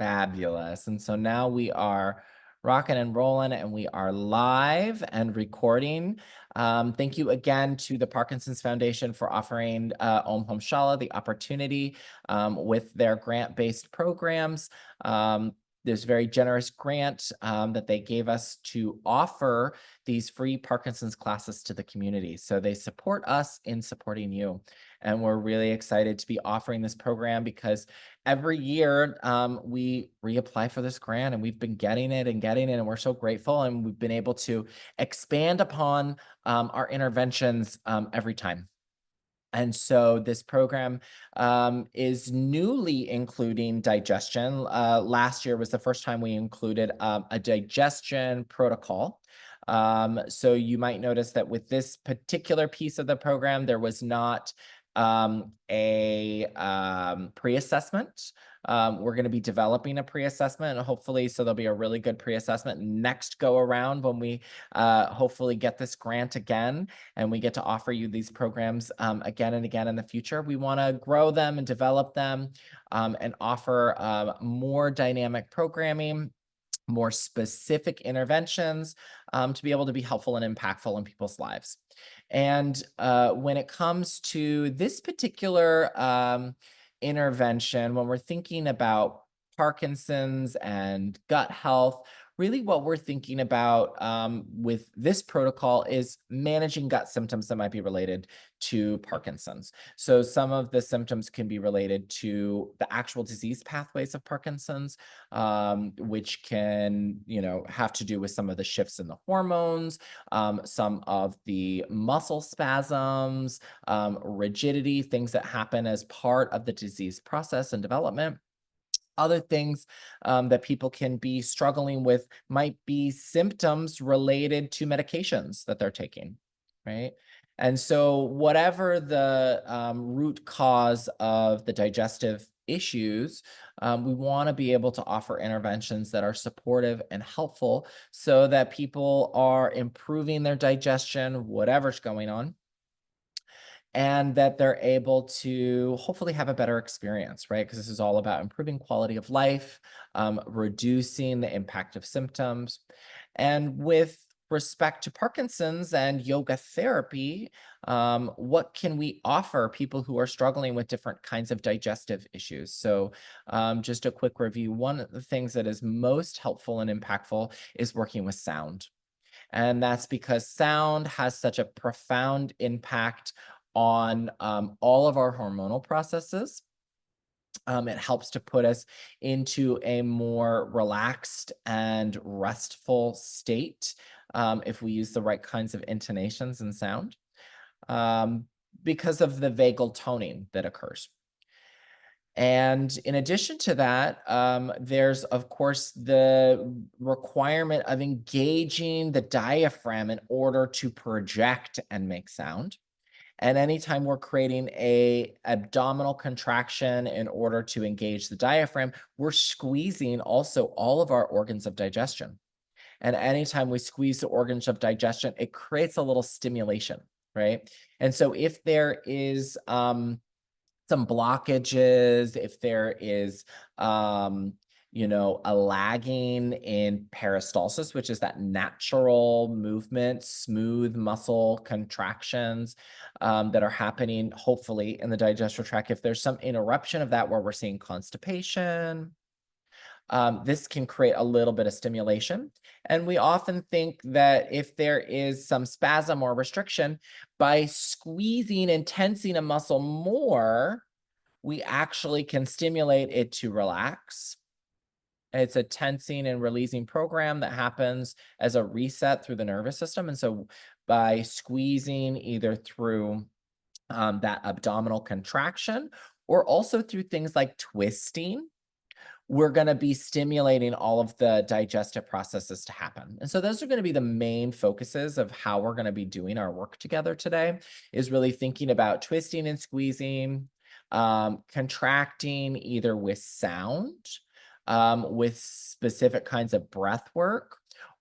Fabulous. And so now we are rocking and rolling and we are live and recording. Thank you again to the Parkinson's Foundation for offering Om Hum Shala the opportunity with their grant-based programs. There's a very generous grant that they gave us to offer these free Parkinson's classes to the community. So they support us in supporting you. And we're really excited to be offering this program because every year we reapply for this grant and we've been getting it and we're so grateful, and we've been able to expand upon our interventions every time. And so this program is newly including digestion. Last year was the first time we included a digestion protocol. So you might notice that with this particular piece of the program, there was not a pre-assessment. We're going to be developing a pre-assessment, and hopefully, so there'll be a really good pre-assessment next go around when we hopefully get this grant again, and we get to offer you these programs again and again in the future. We want to grow them and develop them and offer more dynamic programming, more specific interventions to be able to be helpful and impactful in people's lives. And when it comes to this particular intervention, when we're thinking about Parkinson's and gut health, really what we're thinking about with this protocol is managing gut symptoms that might be related to Parkinson's. So some of the symptoms can be related to the actual disease pathways of Parkinson's, which can, have to do with some of the shifts in the hormones, some of the muscle spasms, rigidity, things that happen as part of the disease process and development. Other things that people can be struggling with might be symptoms related to medications that they're taking, right? And so whatever the root cause of the digestive issues, we want to be able to offer interventions that are supportive and helpful so that people are improving their digestion, whatever's going on, and that they're able to hopefully have a better experience, right? Because this is all about improving quality of life, reducing the impact of symptoms. And with respect to Parkinson's and yoga therapy, what can we offer people who are struggling with different kinds of digestive issues? So just a quick review. One of the things that is most helpful and impactful is working with sound. And that's because sound has such a profound impact on all of our hormonal processes. It helps to put us into a more relaxed and restful state if we use the right kinds of intonations and sound because of the vagal toning that occurs. And in addition to that, there's, of course, the requirement of engaging the diaphragm in order to project and make sound. And anytime we're creating a abdominal contraction in order to engage the diaphragm, we're squeezing also all of our organs of digestion. And anytime we squeeze the organs of digestion, it creates a little stimulation, right? And so if there is some blockages, if there is a lagging in peristalsis, which is that natural movement, smooth muscle contractions that are happening, hopefully, in the digestive tract. If there's some interruption of that where we're seeing constipation, this can create a little bit of stimulation. And we often think that if there is some spasm or restriction, by squeezing and tensing a muscle more, we actually can stimulate it to relax. It's a tensing and releasing program that happens as a reset through the nervous system. And so by squeezing either through that abdominal contraction or also through things like twisting, we're going to be stimulating all of the digestive processes to happen. And so those are going to be the main focuses of how we're going to be doing our work together today, is really thinking about twisting and squeezing, contracting either with sound, with specific kinds of breath work,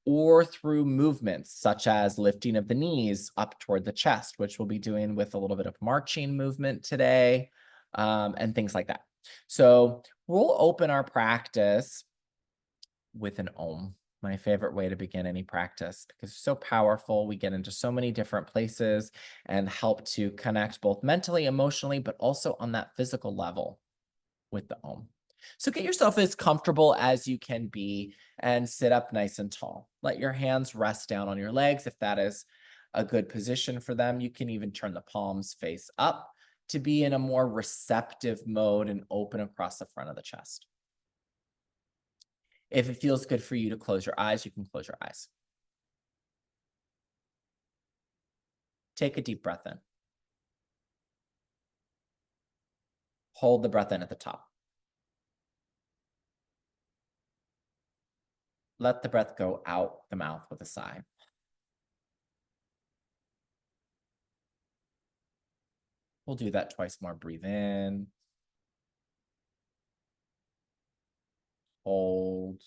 or through movements such as lifting of the knees up toward the chest, which we'll be doing with a little bit of marching movement today, and things like that. So We'll open our practice with an Om, my favorite way to begin any practice because it's so powerful. We get into so many different places and help to connect both mentally, emotionally, but also on that physical level with the Om. So get yourself as comfortable as you can be and sit up nice and tall. Let your hands rest down on your legs if that is a good position for them. You can even turn the palms face up to be in a more receptive mode and open across the front of the chest. If it feels good for you to close your eyes, you can close your eyes. Take a deep breath in. Hold the breath in at the top. Let the breath go out the mouth with a sigh. We'll do that twice more. Breathe in. Hold.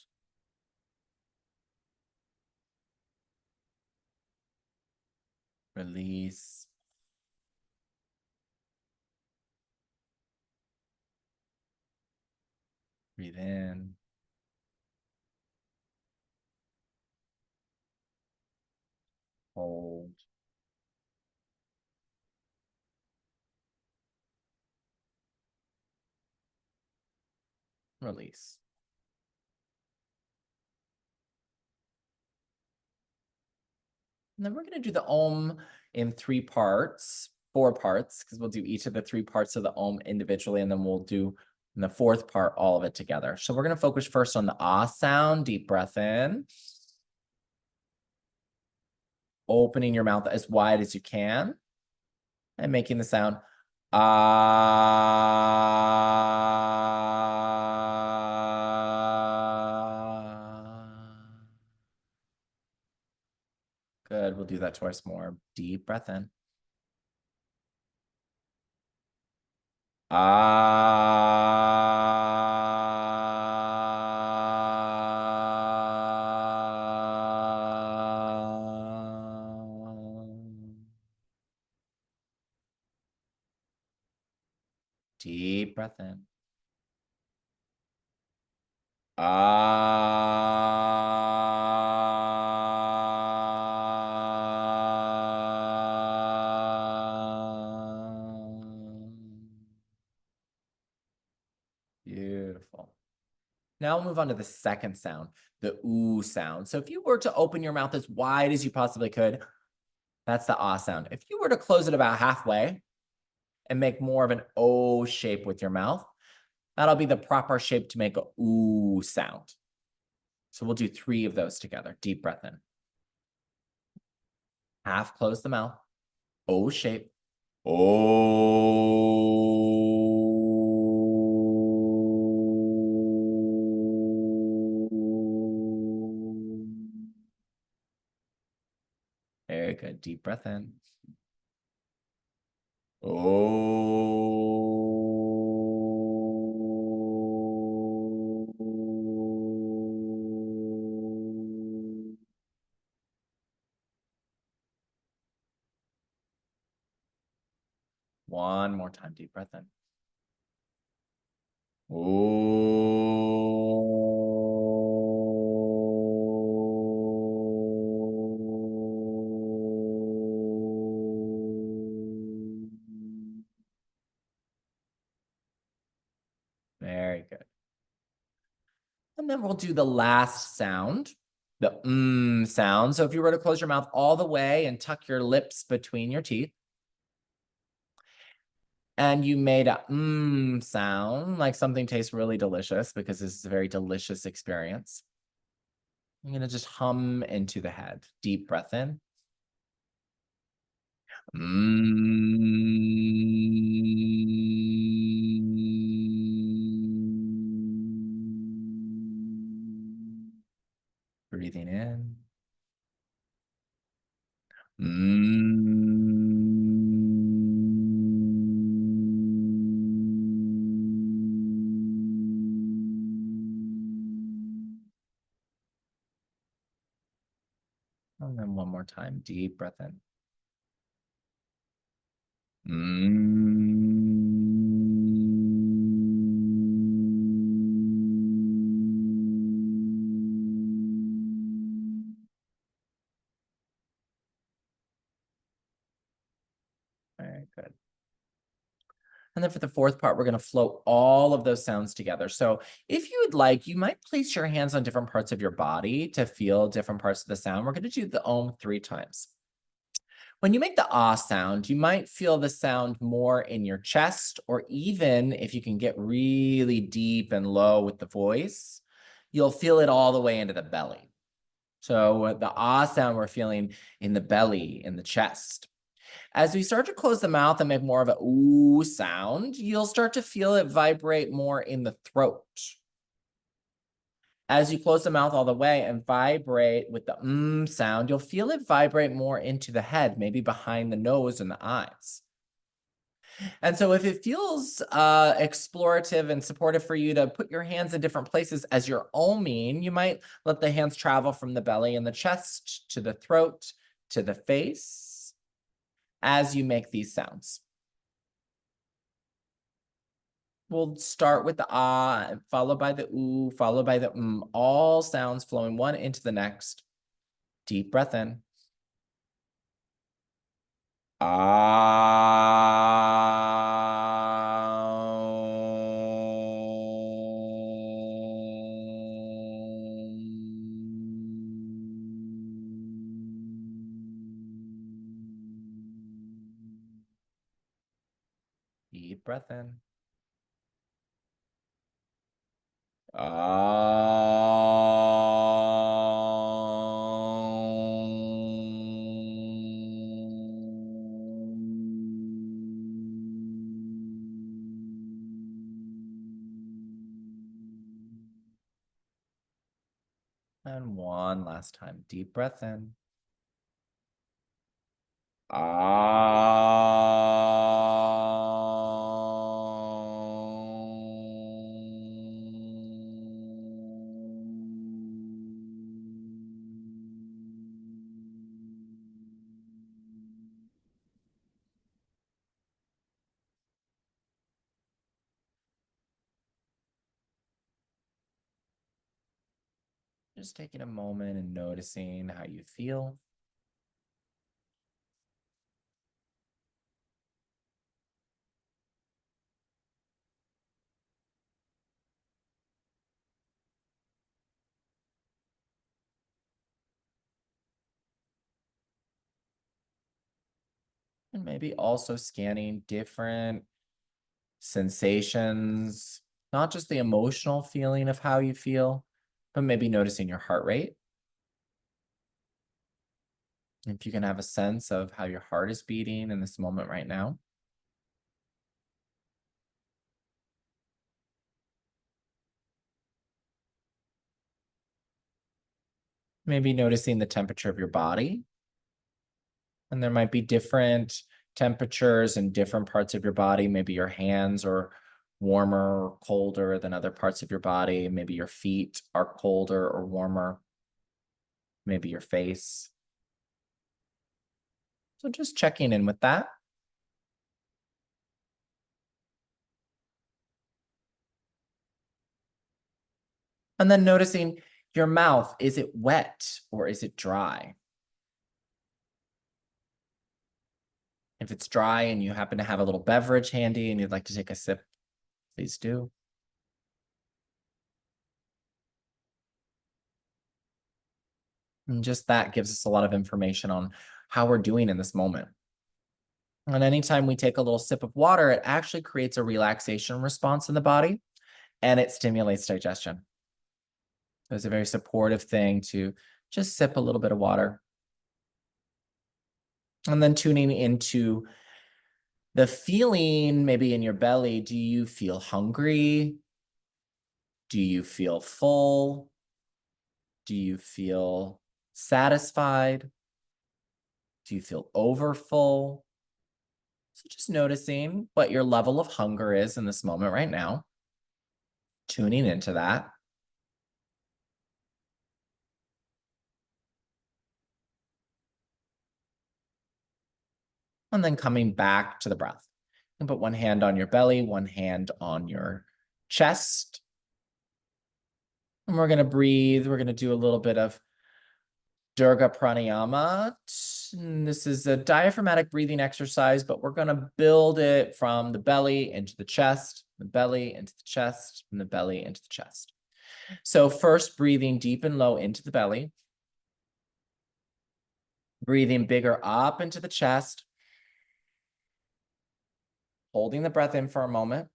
Release. Breathe in. Hold. Release. And then we're going to do the Om in 3 parts, 4 parts, because we'll do each of the 3 parts of the Om individually, and then we'll do in the 4th part all of it together. So we're going to focus first on the Ah sound. Deep breath in. Opening your mouth as wide as you can and making the sound ah. Good. We'll do that twice more. Deep breath in. Deep breath in. Beautiful. Now we'll move on to the second sound, the ooh sound. So if you were to open your mouth as wide as you possibly could, that's the ah sound. If you were to close it about halfway and make more of an O shape with your mouth, that'll be the proper shape to make a ooh sound. So we'll do 3 of those together. Deep breath in. Half close the mouth. O shape. Oh. Very good. Deep breath in. Oh. One more time. Deep breath in. Very good. And then we'll do the last sound, the sound. So if you were to close your mouth all the way and tuck your lips between your teeth, and you made a sound, like something tastes really delicious because this is a very delicious experience. I'm going to just hum into the head. Deep breath in. Breathing in. And then one more time, deep breath in. And then for the fourth part, we're going to flow all of those sounds together. So if you would like, you might place your hands on different parts of your body to feel different parts of the sound. We're going to do the Om 3 times. When you make the ah sound, you might feel the sound more in your chest, or even if you can get really deep and low with the voice, you'll feel it all the way into the belly. So the ah sound we're feeling in the belly, in the chest. As we start to close the mouth and make more of a ooh sound, you'll start to feel it vibrate more in the throat. As you close the mouth all the way and vibrate with the sound, you'll feel it vibrate more into the head, maybe behind the nose and the eyes. And so if it feels explorative and supportive for you to put your hands in different places as you're oming, you might let the hands travel from the belly and the chest to the throat, to the face, as you make these sounds. We'll start with the ah, followed by the ooh, followed by the all sounds flowing one into the next. Deep breath in. Deep breath in. And one last time. Deep breath in. Just taking a moment and noticing how you feel. And maybe also scanning different sensations, not just the emotional feeling of how you feel, but maybe noticing your heart rate. If you can have a sense of how your heart is beating in this moment right now. Maybe noticing the temperature of your body. And there might be different temperatures in different parts of your body. Maybe your hands are warmer or colder than other parts of your body. Maybe your feet are colder or warmer. Maybe your face. So just checking in with that. And then noticing your mouth. Is it wet or is it dry? If it's dry and you happen to have a little beverage handy and you'd like to take a sip, please do. And just that gives us a lot of information on how we're doing in this moment. And anytime we take a little sip of water, it actually creates a relaxation response in the body and it stimulates digestion. So it's a very supportive thing to just sip a little bit of water. And then tuning into the feeling maybe in your belly. Do you feel hungry? Do you feel full? Do you feel satisfied? Do you feel overfull? So just noticing what your level of hunger is in this moment right now, tuning into that. And then coming back to the breath. You can put one hand on your belly, one hand on your chest. And we're going to breathe. We're going to do a little bit of Durga Pranayama. This is a diaphragmatic breathing exercise, but we're going to build it from the belly into the chest, the belly into the chest, and the belly into the chest. So first, breathing deep and low into the belly. Breathing bigger up into the chest. Holding the breath in for a moment.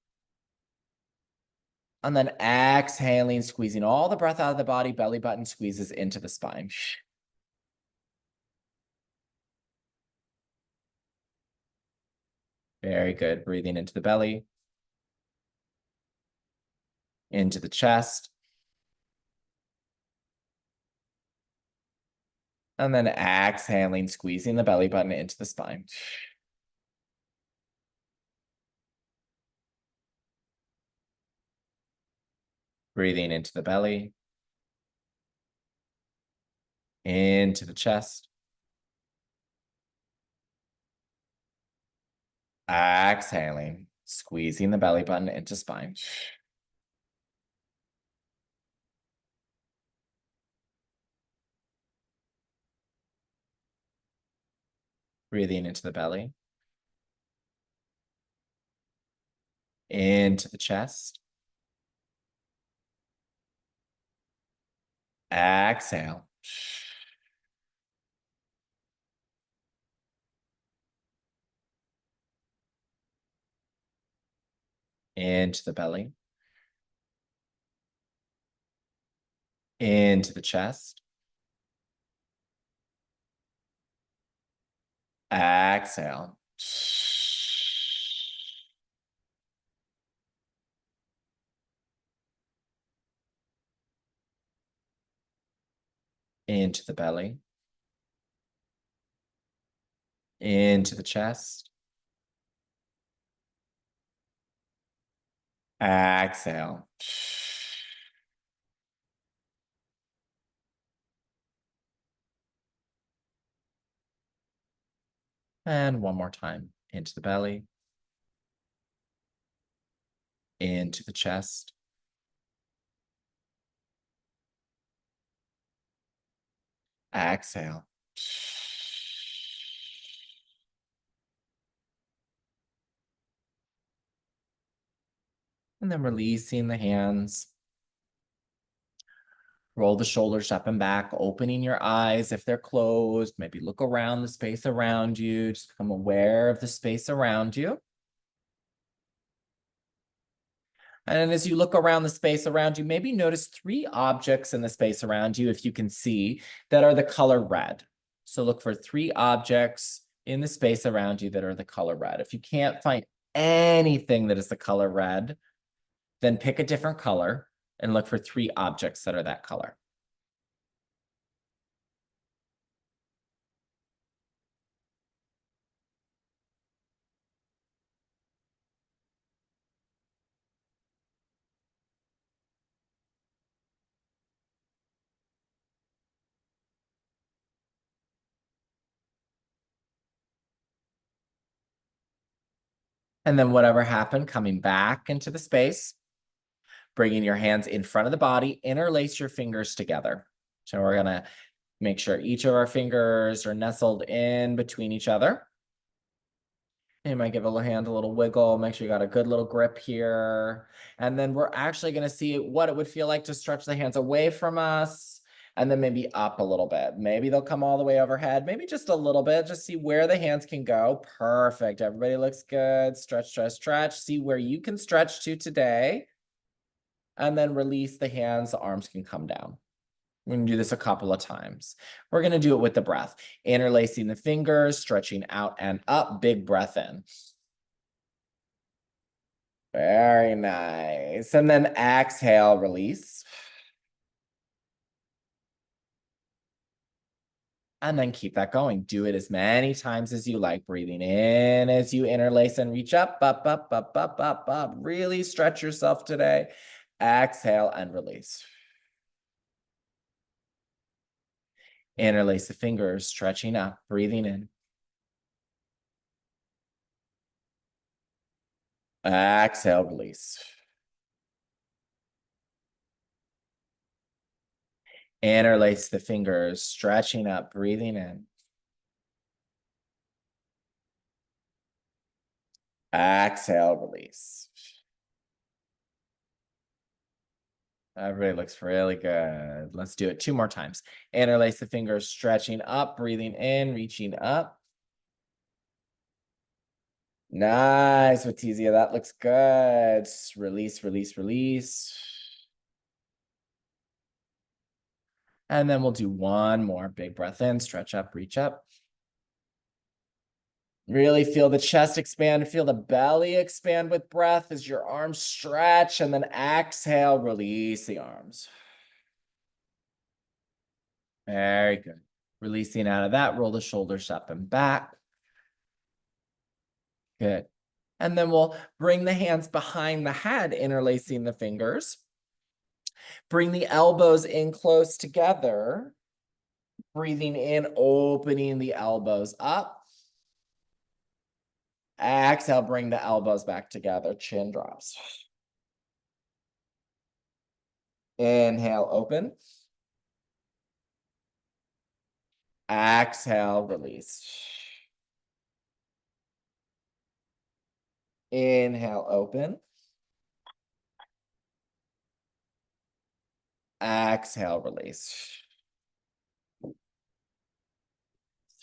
And then exhaling, squeezing all the breath out of the body, belly button squeezes into the spine. Very good. Breathing into the belly, into the chest, and then exhaling, squeezing the belly button into the spine. Breathing into the belly, into the chest. Exhaling, squeezing the belly button into spine. Breathing into the belly, into the chest. Exhale. Into the belly, into the chest. Exhale. Into the belly, into the chest. Exhale. And one more time. Into the belly, into the chest. Exhale. And then releasing the hands. Roll the shoulders up and back, opening your eyes if they're closed. Maybe look around the space around you. Just become aware of the space around you. And as you look around the space around you, maybe notice 3 objects in the space around you, if you can see, that are the color red. So look for 3 objects in the space around you that are the color red. If you can't find anything that is the color red, then pick a different color and look for 3 objects that are that color. And then whatever happened, coming back into the space, bringing your hands in front of the body, interlace your fingers together. So we're gonna make sure each of our fingers are nestled in between each other. You might give a hand a little wiggle, make sure you got a good little grip here. And then we're actually gonna see what it would feel like to stretch the hands away from us and then maybe up a little bit. Maybe they'll come all the way overhead, maybe just a little bit, just see where the hands can go. Perfect, everybody looks good. Stretch, stretch, stretch. See where you can stretch to today. And then release the hands, the arms can come down. We're gonna do this a couple of times. We're gonna do it with the breath. Interlacing the fingers, stretching out and up, big breath in. Very nice. And then exhale, release. And then keep that going. Do it as many times as you like. Breathing in as you interlace and reach up, up, up, up, up, up, up. Really stretch yourself today. Exhale and release. Interlace the fingers, stretching up, breathing in. Exhale, release. Interlace the fingers, stretching up, breathing in. Exhale, release. Everybody looks really good. Let's do it 2 more times. Interlace the fingers, stretching up, breathing in, reaching up. Nice, Letizia. That looks good. Release, release, release. And then we'll do one more big breath in, stretch up, reach up. Really feel the chest expand, feel the belly expand with breath as your arms stretch, and then exhale, release the arms. Very good. Releasing out of that, roll the shoulders up and back. Good. And then we'll bring the hands behind the head, interlacing the fingers. Bring the elbows in close together. Breathing in, opening the elbows up. Exhale, bring the elbows back together, chin drops. Inhale, open. Exhale, release. Inhale, open. Exhale, release.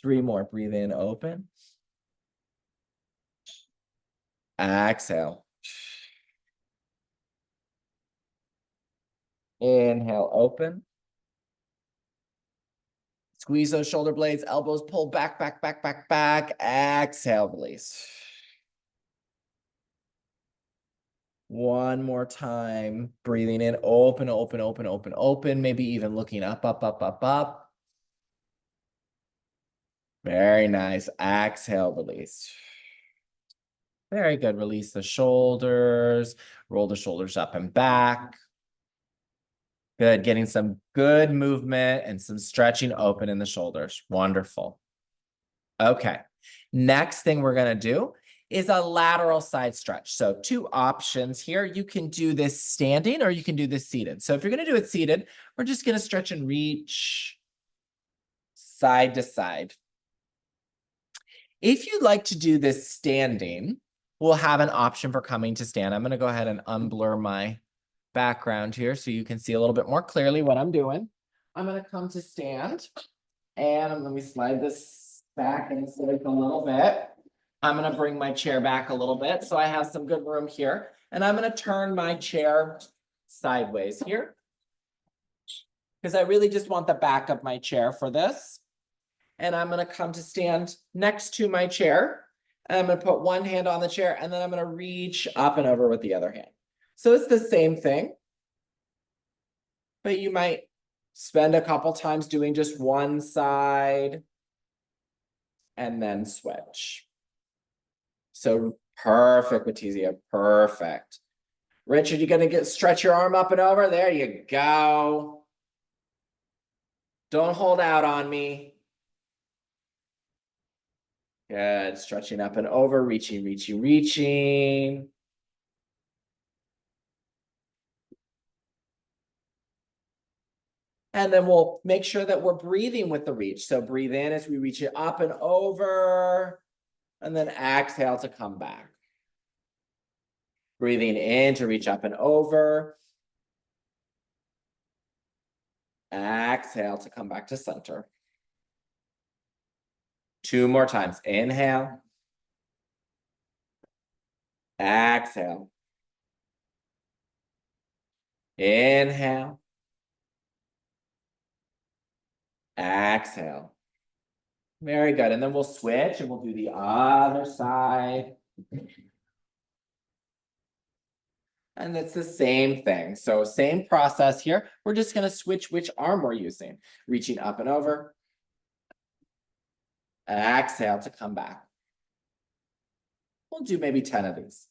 3 more. Breathe in, open. Exhale. Inhale, open. Squeeze those shoulder blades, elbows pull back, back, back, back, back. Exhale, release. One more time. Breathing in, open, open, open, open, open. Maybe even looking up, up, up, up, up. Very nice. Exhale, release. Very good. Release the shoulders. Roll the shoulders up and back. Good. Getting some good movement and some stretching open in the shoulders. Wonderful. Okay. Next thing we're going to do is a lateral side stretch. So 2 options here. You can do this standing or you can do this seated. So if you're going to do it seated, we're just going to stretch and reach side to side. If you'd like to do this standing, we'll have an option for coming to stand. I'm going to go ahead and unblur my background here so you can see a little bit more clearly what I'm doing. I'm going to come to stand and let me slide this back and slide a little bit. I'm going to bring my chair back a little bit so I have some good room here. And I'm going to turn my chair sideways here because I really just want the back of my chair for this. And I'm going to come to stand next to my chair. And I'm going to put one hand on the chair and then I'm going to reach up and over with the other hand. So it's the same thing, but you might spend a couple times doing just one side and then switch. So perfect, Letizia, perfect. Richard, you gonna stretch your arm up and over? There you go. Don't hold out on me. Good, stretching up and over, reaching, reaching, reaching. And then we'll make sure that we're breathing with the reach. So breathe in as we reach it up and over, and then exhale to come back. Breathing in to reach up and over. Exhale to come back to center. 2 more times. Inhale. Exhale. Inhale. Exhale. Very good. And then we'll switch and we'll do the other side. And it's the same thing. So same process here. We're just going to switch which arm we're using. Reaching up and over. Exhale to come back. We'll do maybe 10 of these.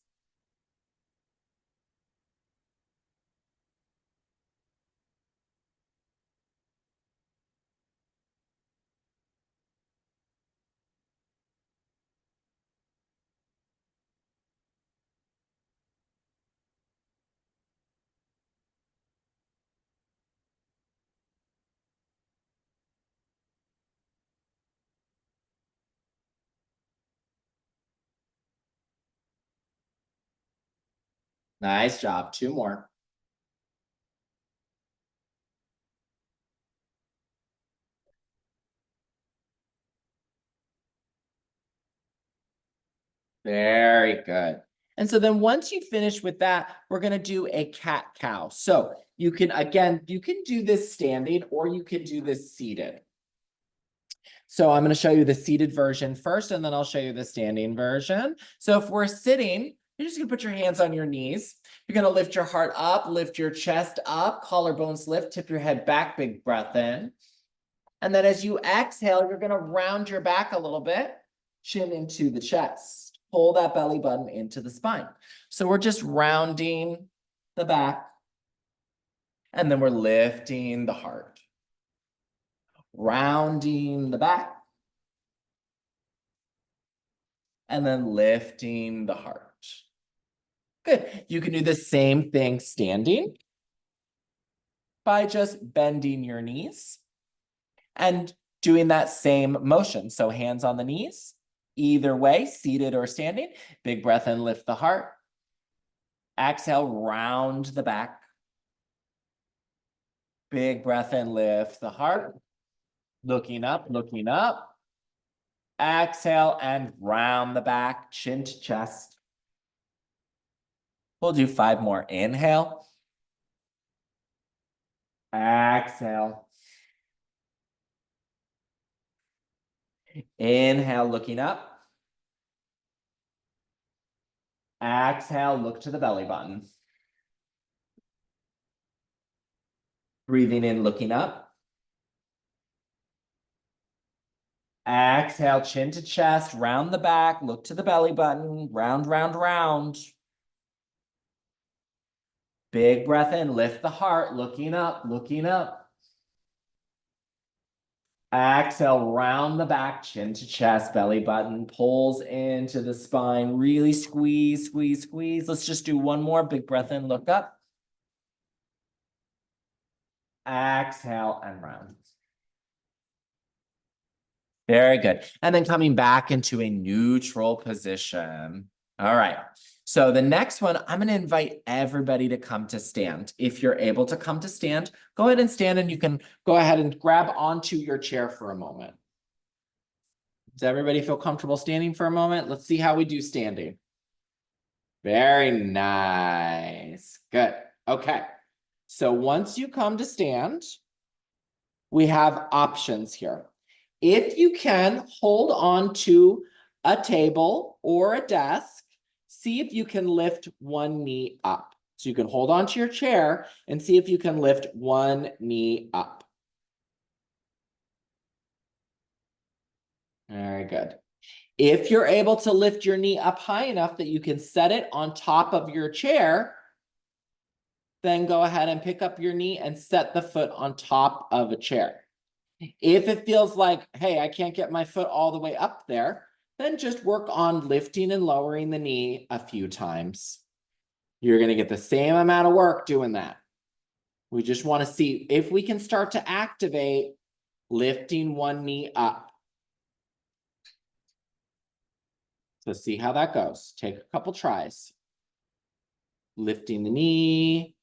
Nice job. 2 more. Very good. And so then once you finish with that, we're going to do a cat-cow. So you can, again, you can do this standing or you can do this seated. So I'm going to show you the seated version first, and then I'll show you the standing version. So if we're sitting, you're just going to put your hands on your knees. You're going to lift your heart up, lift your chest up, collarbones lift, tip your head back, big breath in. And then as you exhale, you're going to round your back a little bit, chin into the chest. Pull that belly button into the spine. So we're just rounding the back, and then we're lifting the heart. Rounding the back, and then lifting the heart. Good. You can do the same thing standing by just bending your knees and doing that same motion. So hands on the knees, either way, seated or standing. Big breath in, lift the heart. Exhale, round the back. Big breath in, lift the heart. Looking up, looking up. Exhale and round the back, chin to chest. We'll do 5 more. Inhale. Exhale. Inhale, looking up. Exhale, look to the belly button. Breathing in, looking up. Exhale, chin to chest, round the back, look to the belly button, round, round, round. Big breath in, lift the heart, looking up, looking up. Exhale, round the back, chin to chest, belly button pulls into the spine. Really squeeze, squeeze, squeeze. Let's just do 1 more. Big breath in, look up. Exhale and round. Very good. And then coming back into a neutral position. All right. So the next one, I'm going to invite everybody to come to stand. If you're able to come to stand, go ahead and stand, and you can go ahead and grab onto your chair for a moment. Does everybody feel comfortable standing for a moment? Let's see how we do standing. Very nice. Good. Okay. So once you come to stand, we have options here. If you can, hold on to a table or a desk, see if you can lift 1 knee up. So you can hold on to your chair and see if you can lift 1 knee up. Very good. If you're able to lift your knee up high enough that you can set it on top of your chair, then go ahead and pick up your knee and set the foot on top of a chair. If it feels like, hey, I can't get my foot all the way up there, then just work on lifting and lowering the knee a few times. You're going to get the same amount of work doing that. We just want to see if we can start to activate lifting 1 knee up. So see how that goes. Take a couple tries. Lifting the knee.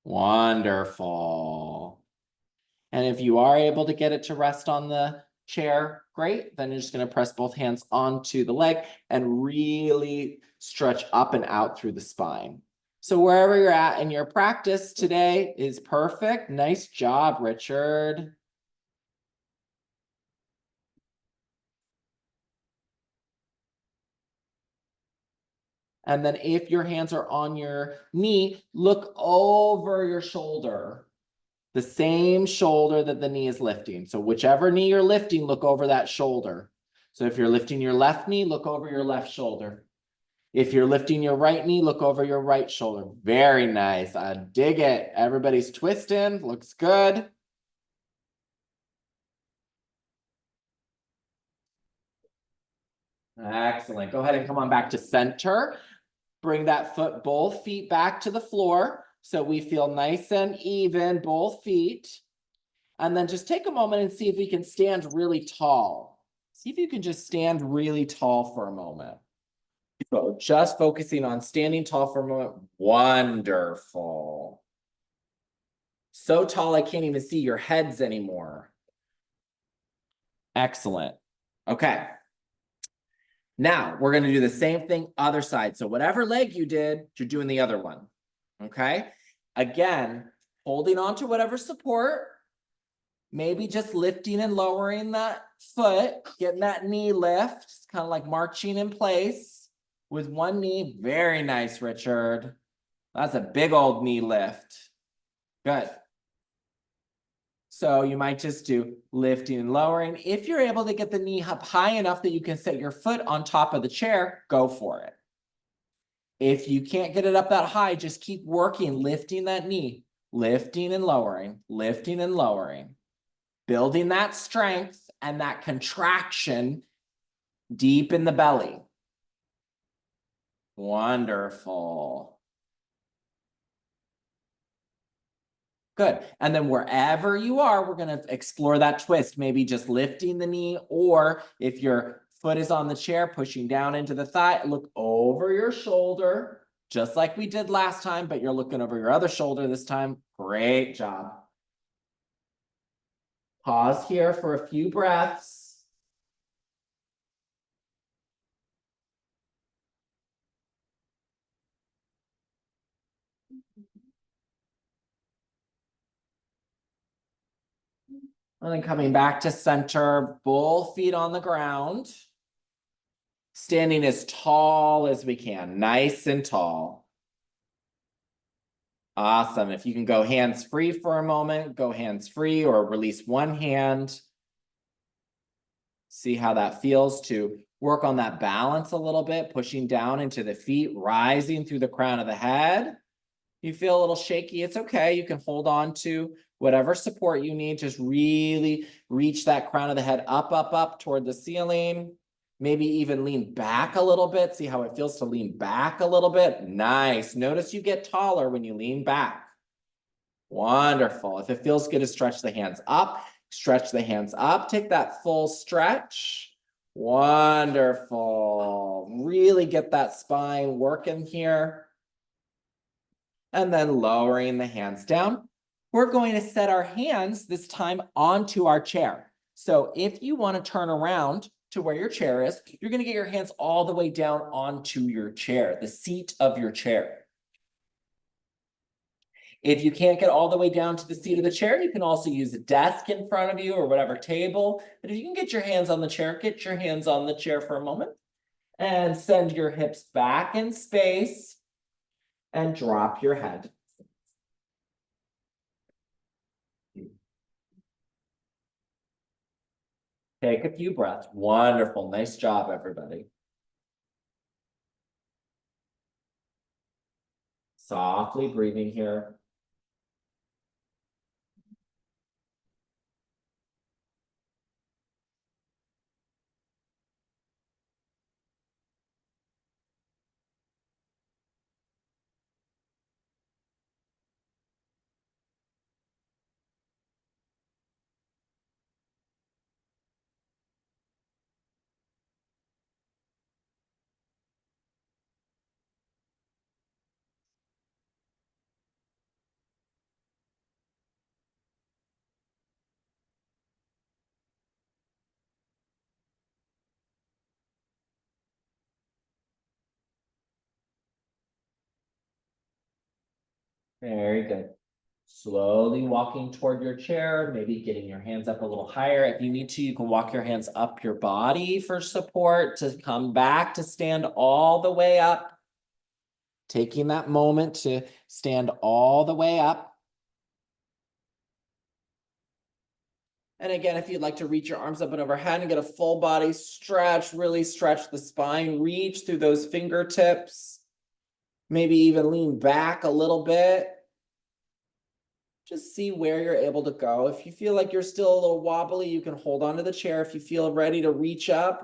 Wonderful. And if you are able to get it to rest on the chair, great. Then you're just going to press both hands onto the leg and really stretch up and out through the spine. So wherever you're at in your practice today is perfect. Nice job, Richard. And then if your hands are on your knee, look over your shoulder. The same shoulder that the knee is lifting. So whichever knee you're lifting, look over that shoulder. So if you're lifting your left knee, look over your left shoulder. If you're lifting your right knee, look over your right shoulder. Very nice. I dig it. Everybody's twisting. Looks good. Excellent. Go ahead and come on back to center. Bring that foot, both feet back to the floor. So we feel nice and even, both feet. And then just take a moment and see if we can stand really tall. See if you can just stand really tall for a moment. So just focusing on standing tall for a moment. Wonderful. So tall, I can't even see your heads anymore. Excellent. Okay. Now we're going to do the same thing other side. So whatever leg you did, you're doing the other one. Okay. Again, holding on to whatever support, maybe just lifting and lowering that foot, getting that knee lift. It's kind of like marching in place with one knee. Very nice, Richard. That's a big old knee lift. Good. So you might just do lifting and lowering. If you're able to get the knee up high enough that you can set your foot on top of the chair, go for it. If you can't get it up that high, just keep working, lifting that knee, lifting and lowering, building that strength and that contraction deep in the belly. Wonderful. Good. And then wherever you are, we're going to explore that twist, maybe just lifting the knee, or if your foot is on the chair, pushing down into the thigh, look over your shoulder, just like we did last time, but you're looking over your other shoulder this time. Great job. Pause here for a few breaths. And then coming back to center, both feet on the ground. Standing as tall as we can, nice and tall. Awesome. If you can go hands-free for a moment, go hands-free or release one hand. See how that feels to work on that balance a little bit, pushing down into the feet, rising through the crown of the head. You feel a little shaky, it's okay. You can hold on to whatever support you need. Just really reach that crown of the head up, up, up toward the ceiling. Maybe even lean back a little bit. See how it feels to lean back a little bit. Nice. Notice you get taller when you lean back. Wonderful. If it feels good to stretch the hands up, stretch the hands up. Take that full stretch. Wonderful. Really get that spine working here. And then lowering the hands down. We're going to set our hands this time onto our chair. So if you want to turn around to where your chair is, you're going to get your hands all the way down onto your chair, the seat of your chair. If you can't get all the way down to the seat of the chair, you can also use a desk in front of you or whatever table. But if you can get your hands on the chair, get your hands on the chair for a moment and send your hips back in space and drop your head. Take a few breaths. Wonderful. Nice job, everybody. Softly breathing here. Very good. Slowly walking toward your chair, maybe getting your hands up a little higher. If you need to, you can walk your hands up your body for support to come back to stand all the way up. Taking that moment to stand all the way up. And again, if you'd like to reach your arms up and overhead and get a full body stretch, really stretch the spine, reach through those fingertips. Maybe even lean back a little bit. Just see where you're able to go. If you feel like you're still a little wobbly, you can hold onto the chair. If you feel ready to reach up,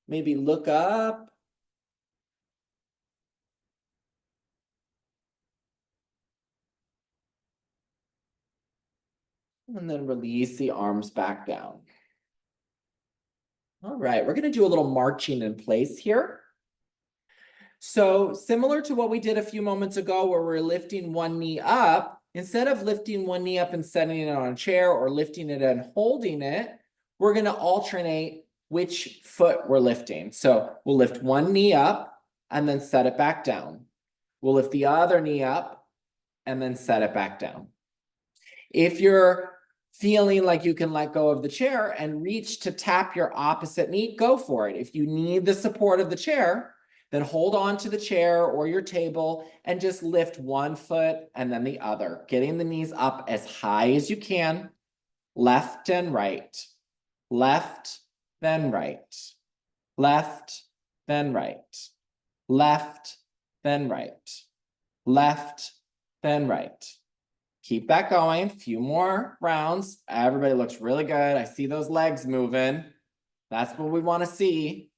maybe look up. And then release the arms back down. All right, we're going to do a little marching in place here. So similar to what we did a few moments ago where we're lifting one knee up, instead of lifting one knee up and setting it on a chair or lifting it and holding it, we're going to alternate which foot we're lifting. So we'll lift one knee up and then set it back down. We'll lift the other knee up and then set it back down. If you're feeling like you can let go of the chair and reach to tap your opposite knee, go for it. If you need the support of the chair, then hold on to the chair or your table and just lift one foot and then the other, getting the knees up as high as you can, left and right, left, then right, left, then right, left, then right, left, then right. Keep that going. A few more rounds. Everybody looks really good. I see those legs moving. That's what we want to see.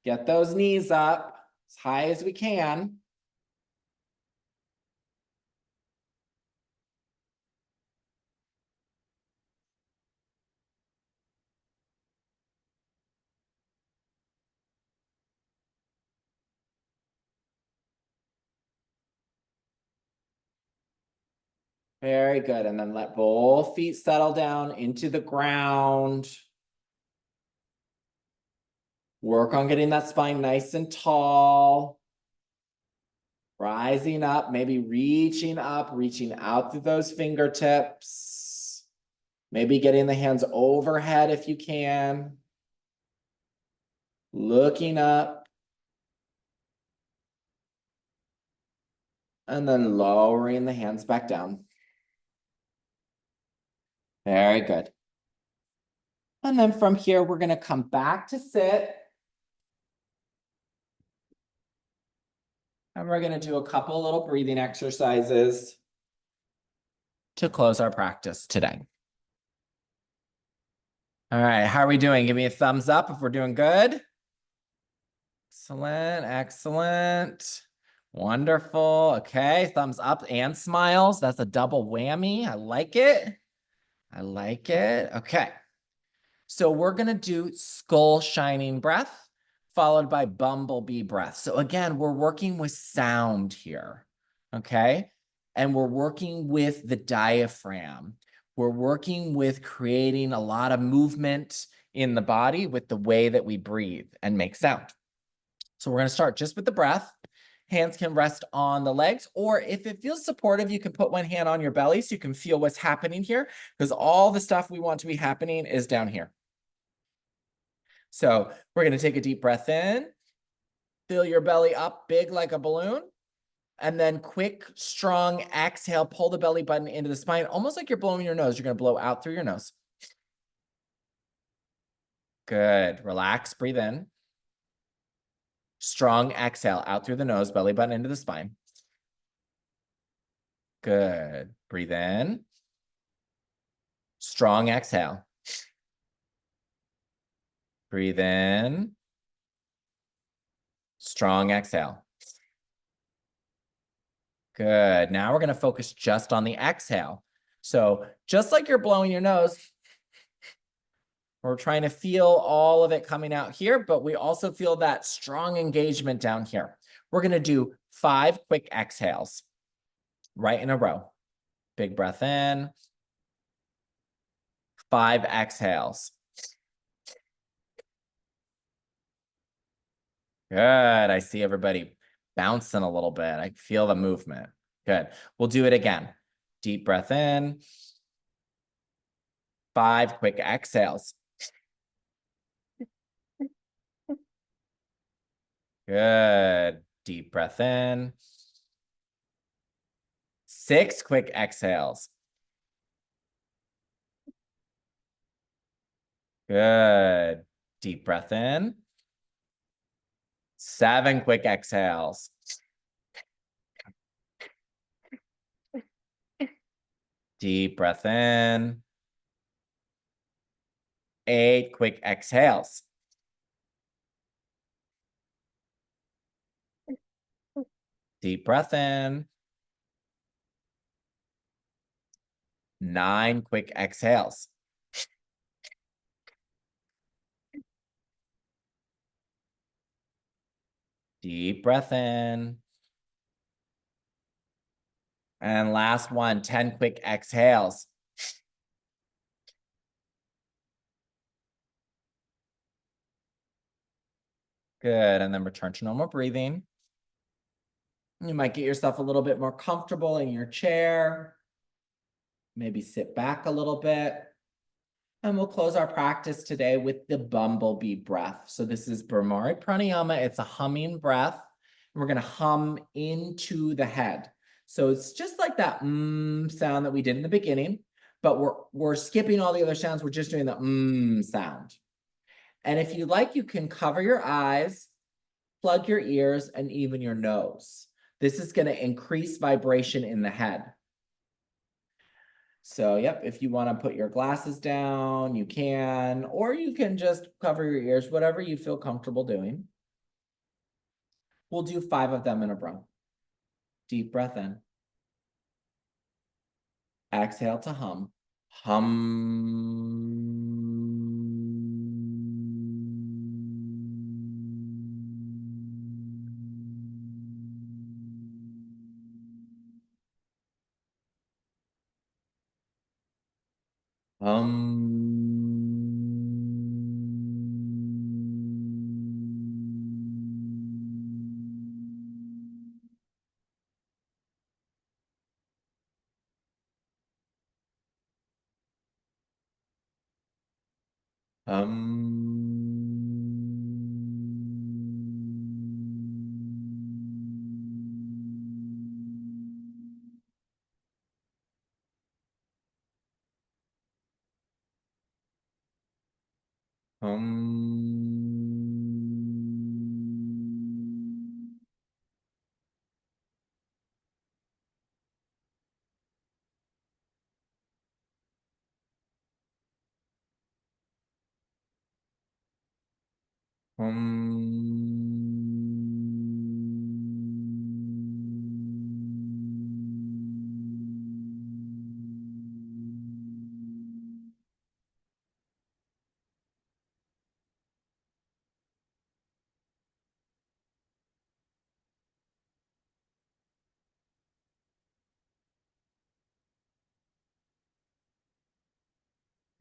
Get those knees up as high as we can. Very good. And then let both feet settle down into the ground. Work on getting that spine nice and tall. Rising up, maybe reaching up, reaching out through those fingertips. Maybe getting the hands overhead if you can. Looking up. And then lowering the hands back down. Very good. And then from here, we're going to come back to sit. And we're going to do a couple little breathing exercises to close our practice today. All right, how are we doing? Give me a thumbs up if we're doing good. Excellent, excellent. Wonderful. Okay, thumbs up and smiles. That's a double whammy. I like it. I like it. Okay. So we're going to do skull shining breath, followed by bumblebee breath. So again, we're working with sound here, okay? And we're working with the diaphragm. We're working with creating a lot of movement in the body with the way that we breathe and make sound. So we're going to start just with the breath. Hands can rest on the legs, or if it feels supportive, you can put one hand on your belly so you can feel what's happening here, because all the stuff we want to be happening is down here. So we're going to take a deep breath in, fill your belly up big like a balloon, and then quick, strong exhale, pull the belly button into the spine, almost like you're blowing your nose. You're going to blow out through your nose. Good. Relax, breathe in. Strong exhale out through the nose, belly button into the spine. Good. Breathe in. Strong exhale. Breathe in. Strong exhale. Good. Now we're going to focus just on the exhale. So just like you're blowing your nose, we're trying to feel all of it coming out here, but we also feel that strong engagement down here. We're going to do 5 quick exhales right in a row. Big breath in. 5 exhales. Good. I see everybody bouncing a little bit. I feel the movement. Good. We'll do it again. Deep breath in. 5 quick exhales. Good. Deep breath in. 6 quick exhales. Good. Deep breath in. 7 quick exhales. Deep breath in. 8 quick exhales. Deep breath in. 9 quick exhales. Deep breath in. And last one, 10 quick exhales. Good, and then return to normal breathing. You might get yourself a little bit more comfortable in your chair. Maybe sit back a little bit. And we'll close our practice today with the bumblebee breath. So this is Bhramari Pranayama. It's a humming breath. We're going to hum into the head. So it's just like that sound that we did in the beginning, but we're skipping all the other sounds. We're just doing the sound. And if you like, you can cover your eyes, plug your ears, and even your nose. This is going to increase vibration in the head. So, yep, if you want to put your glasses down, you can, or you can just cover your ears, whatever you feel comfortable doing. We'll do 5 of them in a row. Deep breath in. Exhale to hum. Hum.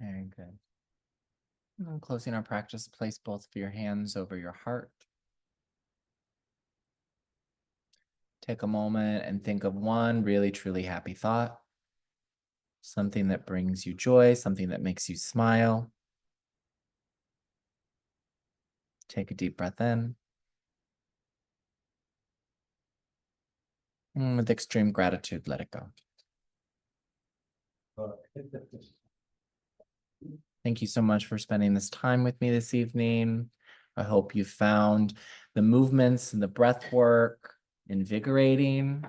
Very good. And closing our practice, place both of your hands over your heart. Take a moment and think of one really, truly happy thought. Something that brings you joy, something that makes you smile. Take a deep breath in. And with extreme gratitude, let it go. Thank you so much for spending this time with me this evening. I hope you found the movements and the breath work invigorating,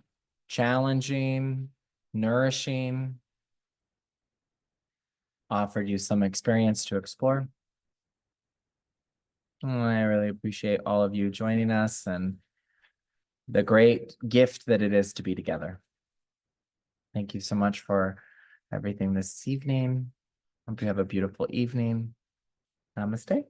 challenging, nourishing, offered you some experience to explore. I really appreciate all of you joining us and the great gift that it is to be together. Thank you so much for everything this evening. Hope you have a beautiful evening. Namaste.